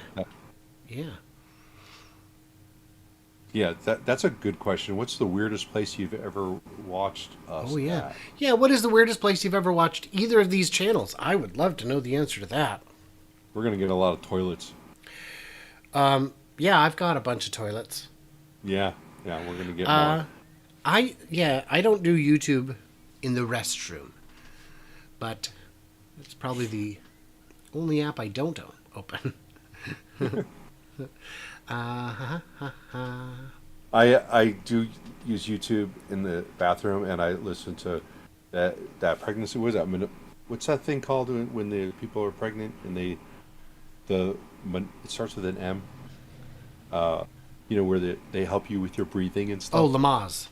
Yeah, that's a good question. What's the weirdest place you've ever watched us Oh, yeah. at? Yeah, what is the weirdest place you've ever watched either of these channels? I would love to know the answer to that. We're going to get a lot of toilets. Yeah, I've got a bunch of toilets. Yeah, we're going to get more. I don't do YouTube in the restroom. But it's probably the only app I don't open. I do use YouTube in the bathroom, and I listen to that pregnancy. What's that thing called when the people are pregnant and it starts with an M? Where they help you with your breathing and stuff. Oh, Lamaze.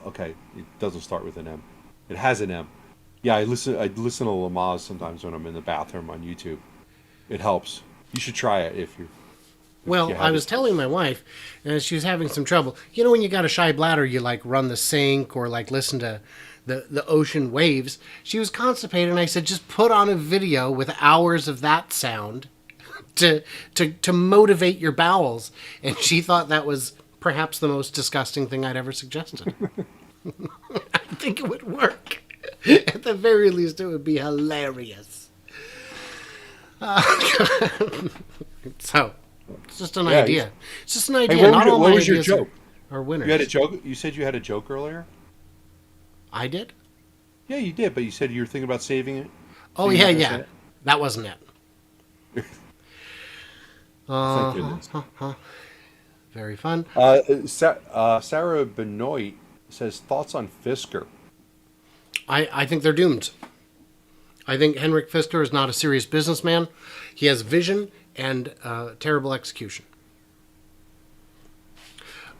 Okay, it doesn't start with an M. It has an M. Yeah, I listen to Lamaze sometimes when I'm in the bathroom on YouTube. It helps. You should try it if you. Well, I was telling my wife, and she was having some trouble. You know, when you got a shy bladder, you like run the sink or like listen to the ocean waves. She was constipated, and I said, just put on a video with hours of that sound to motivate your bowels. And she thought that was perhaps the most disgusting thing I'd ever suggested. I think it would work. At the very least, it would be hilarious. So, it's just an idea. It's just an idea. Hey, Not all what my was your ideas joke? are winners. You had a joke. You said you had a joke earlier. I did? Yeah, you did, but you said you were thinking about saving it. Oh, yeah. That wasn't it. Thank goodness. Very fun. Sarah Benoit says thoughts on Fisker. I think they're doomed. I think Henrik Fisker is not a serious businessman. He has vision and terrible execution.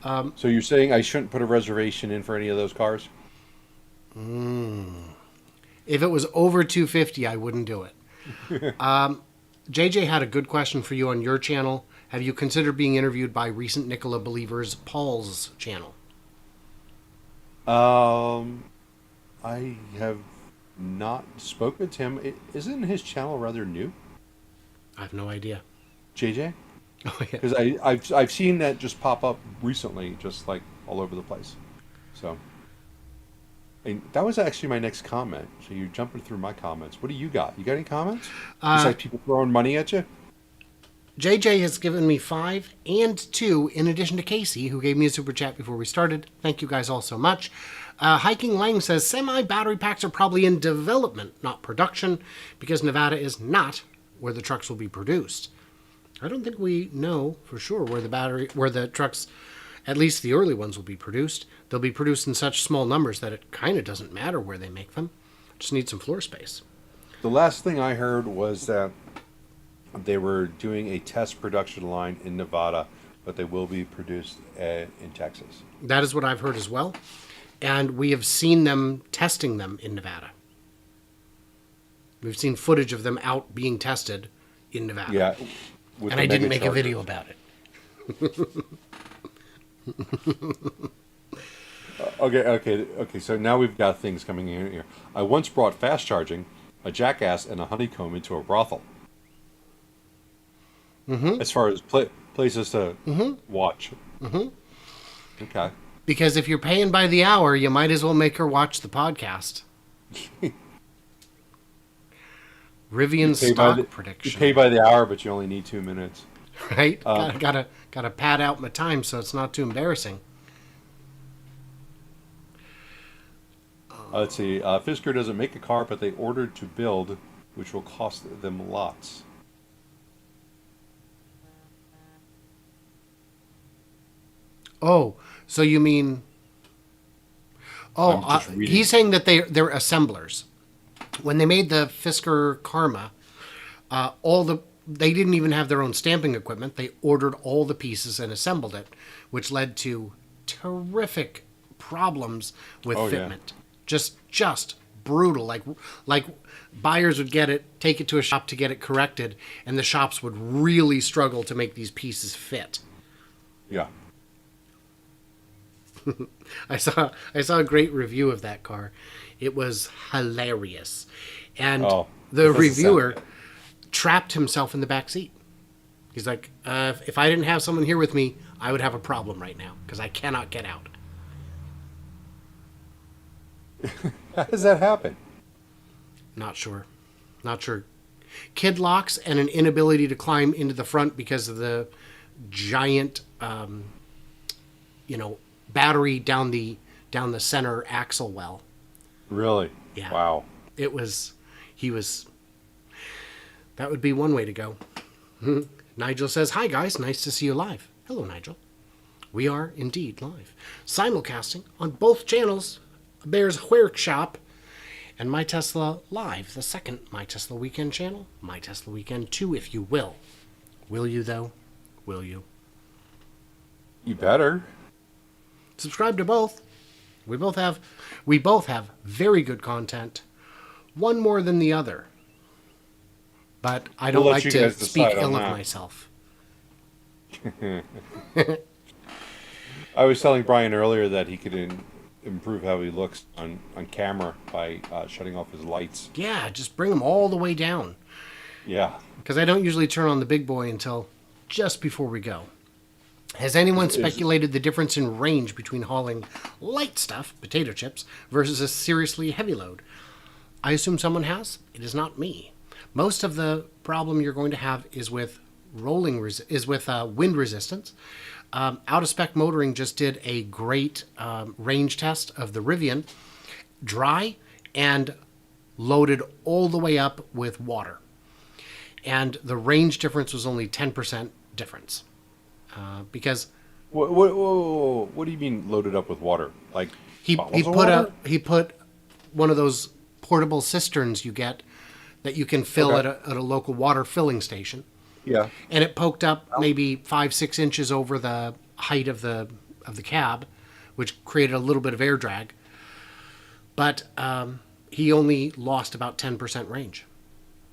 So you're saying I shouldn't put a reservation in for any of those cars? If it was over $250, I wouldn't do it. JJ had a good question for you on your channel. Have you considered being interviewed by recent Nikola believers Paul's channel? I have not spoken to him. Isn't his channel rather new? I have no idea. JJ? Oh, yeah. Because I've seen that just pop up recently, just like all over the place. So And that was actually my next comment. So you're jumping through my comments. What do you got? You got any comments? Besides people throwing money at you? JJ has given me 5 and 2, in addition to Casey, who gave me a super chat before we started. Thank you guys all so much. Hiking Lang says, semi-battery packs are probably in development, not production, because Nevada is not where the trucks will be produced. I don't think we know for sure where the trucks, at least the early ones, will be produced. They'll be produced in such small numbers that it kind of doesn't matter where they make them. Just need some floor space. The last thing I heard was that they were doing a test production line in Nevada, but they will be produced in Texas. That is what I've heard as well. And we have seen them testing them in Nevada. We've seen footage of them out being tested in Nevada. Yeah. And I didn't make a video about it. Okay. So now we've got things coming in here. I once brought fast charging, a jackass, and a honeycomb into a brothel. Mm-hmm. As far as places to watch. Mm-hmm. Okay. Because if you're paying by the hour, you might as well make her watch the podcast. Rivian stock prediction. You pay by the hour, but you only need 2 minutes. Right? Gotta pad out my time so it's not too embarrassing. Let's see. Fisker doesn't make a car, but they ordered to build, which will cost them lots. Oh, so you mean... Oh, he's saying that they're assemblers. When they made the Fisker Karma, they didn't even have their own stamping equipment. They ordered all the pieces and assembled it, which led to terrific problems with fitment. Yeah. Just brutal. Like buyers would get it, take it to a shop to get it corrected, and the shops would really struggle to make these pieces fit. Yeah. I saw a great review of that car. It was hilarious. And the reviewer trapped himself in the back seat. He's like, if I didn't have someone here with me, I would have a problem right now because I cannot get out. How does that happen? Not sure. Kid locks and an inability to climb into the front because of the giant, battery down the center axle well. Really? Yeah. Wow. That would be one way to go. Nigel says, hi guys, nice to see you live. Hello, Nigel. We are indeed live. Simulcasting on both channels, Bear's Workshop and My Tesla Live, the second My Tesla Weekend channel, My Tesla Weekend 2, if you will. Will you, though? Will you? You better. Subscribe to both. We both have very good content. One more than the other. But I don't like to speak ill of myself. I was telling Brian earlier that he could improve how he looks on camera by shutting off his lights. Yeah, just bring them all the way down. Yeah. Because I don't usually turn on the big boy until just before we go. Has anyone speculated the difference in range between hauling light stuff, potato chips, versus a seriously heavy load? I assume someone has. It is not me. Most of the problem you're going to have is with wind resistance. Out of spec motoring just did a great range test of the Rivian, dry and loaded all the way up with water, and the range difference was only 10% difference. Because what do you mean loaded up with water? Like he put one of those portable cisterns you get that you can fill at a local water filling station. Yeah. And it poked up maybe 5-6 inches over the height of the cab, which created a little bit of air drag. But he only lost about 10% range.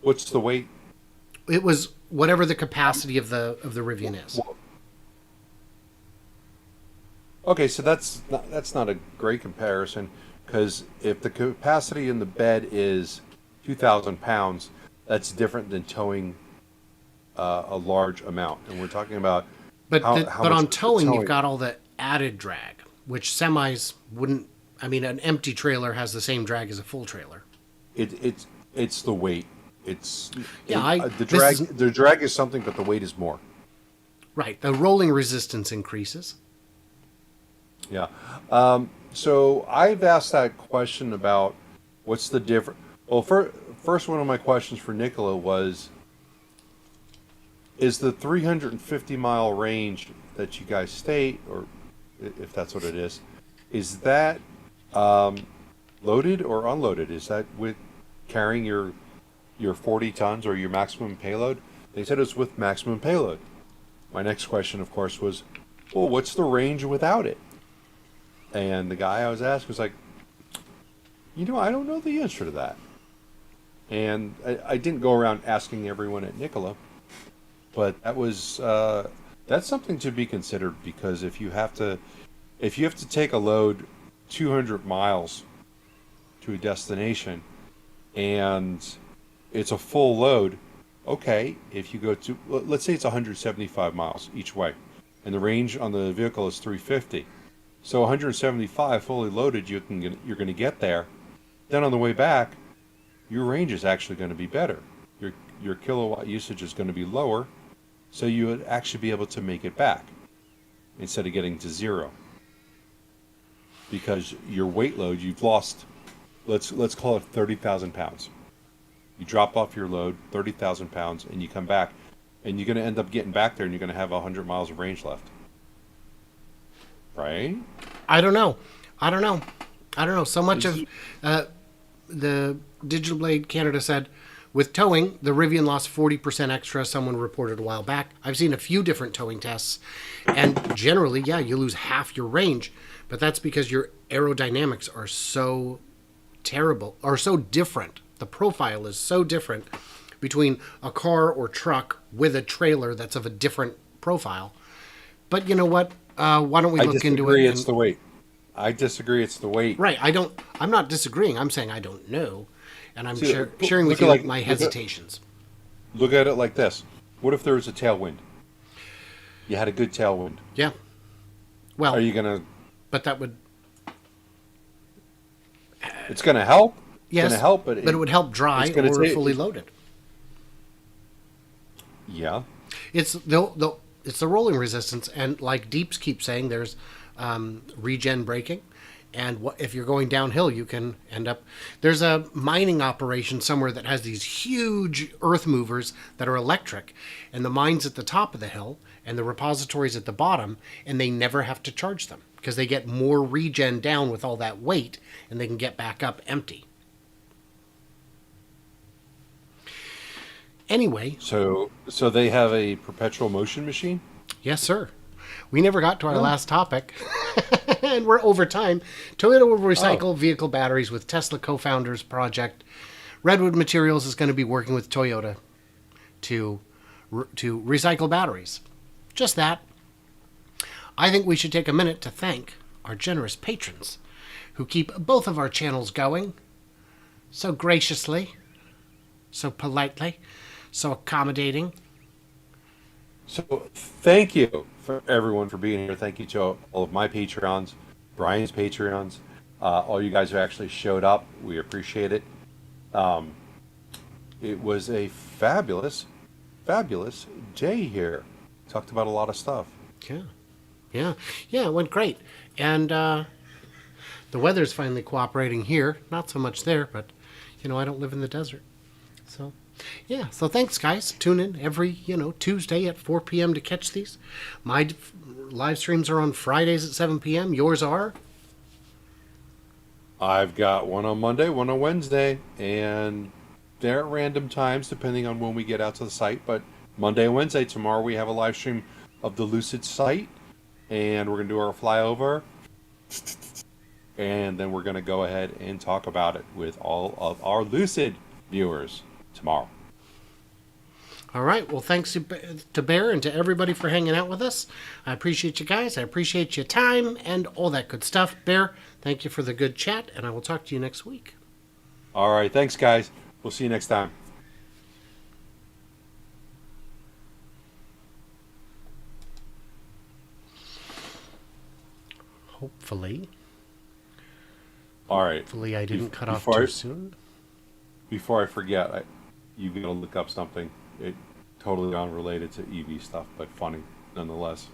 What's the weight? It was whatever the capacity of the Rivian is. Okay, so that's not a great comparison, because if the capacity in the bed is 2,000 pounds, that's different than towing a large amount, and we're talking about. But on towing, you've got all the added drag, which semis wouldn't I mean, an empty trailer has the same drag as a full trailer. It's the weight. It's Yeah, the this drag. is- The drag is something, but the weight is more. Right. The rolling resistance increases. Yeah. So I've asked that question about what's the difference. Well, first one of my questions for Nikola was, is the 350-mile range that you guys state, or if that's what it is that loaded or unloaded? Is that with carrying your 40 tons or your maximum payload? They said it's with maximum payload. My next question, of course, was, well, what's the range without it? And the guy I was asking was like, I don't know the answer to that. And I didn't go around asking everyone at Nikola, but that's something to be considered, because if you have to take a load 200 miles to a destination and it's a full load, okay, if you go to, let's say it's 175 miles each way, and the range on the vehicle is 350. So 175 fully loaded, you're going to get there. Then on the way back, your range is actually going to be better. Your kilowatt usage is going to be lower, so you would actually be able to make it back instead of getting to zero. Because your weight load, you've lost, let's call it 30,000 pounds. You drop off your load, 30,000 pounds, and you come back, and you're going to end up getting back there, and you're going to have 100 miles of range left. Right? I don't know. So much of the Digital Blade Canada said, with towing, the Rivian lost 40% extra, someone reported a while back. I've seen a few different towing tests, and generally, yeah, you lose half your range, but that's because your aerodynamics are so terrible, or so different. The profile is so different between a car or truck with a trailer that's of a different profile. But you know what? Why don't we look into it? I disagree. It's the weight. I disagree. It's the weight. Right. I'm not disagreeing. I'm saying I don't know, and I'm sharing with look you at my hesitations. Look at it like this. What if there was a tailwind? You had a good tailwind. Yeah. Well, Are you gonna? but that would. It's gonna help. Yes, It's gonna help, but it would help dry it's gonna or take- fully loaded. Yeah. It's the rolling resistance, and like Deeps keeps saying, there's regen braking, and if you're going downhill, you can end up. There's a mining operation somewhere that has these huge earth movers that are electric, and the mine's at the top of the hill, and the repository's at the bottom, and they never have to charge them because they get more regen down with all that weight, and they can get back up empty. Anyway. So they have a perpetual motion machine? Yes, sir. We never got to our last topic, and we're over time. Toyota will recycle vehicle batteries with Tesla co-founders project. Redwood Materials is going to be working with Toyota to recycle batteries. Just that. I think we should take a minute to thank our generous patrons who keep both of our channels going so graciously, so politely, so accommodating. So thank you for everyone for being here. Thank you to all of my Patreons, Brian's Patreons, all you guys who actually showed up. We appreciate it. It was a fabulous day here. Talked about a lot of stuff. Yeah, it went great. And the weather's finally cooperating here. Not so much there, but, I don't live in the desert. So, yeah. So thanks, guys. Tune in every, Tuesday at 4 p.m. to catch these. My live streams are on Fridays at 7 p.m. Yours are? I've got one on Monday, one on Wednesday, and they're at random times depending on when we get out to the site. But Monday and Wednesday, tomorrow we have a live stream of the Lucid site, and we're going to do our flyover, and then we're going to go ahead and talk about it with all of our Lucid viewers tomorrow. All right. Well, thanks to Bear and to everybody for hanging out with us. I appreciate you guys. I appreciate your time and all that good stuff. Bear, thank you for the good chat, and I will talk to you next week. All right. Thanks, guys. We'll see you next time. Hopefully. All right. Hopefully, I didn't cut off Before too I, soon. before I forget, you gotta look up something. It totally unrelated to EV stuff, but funny nonetheless.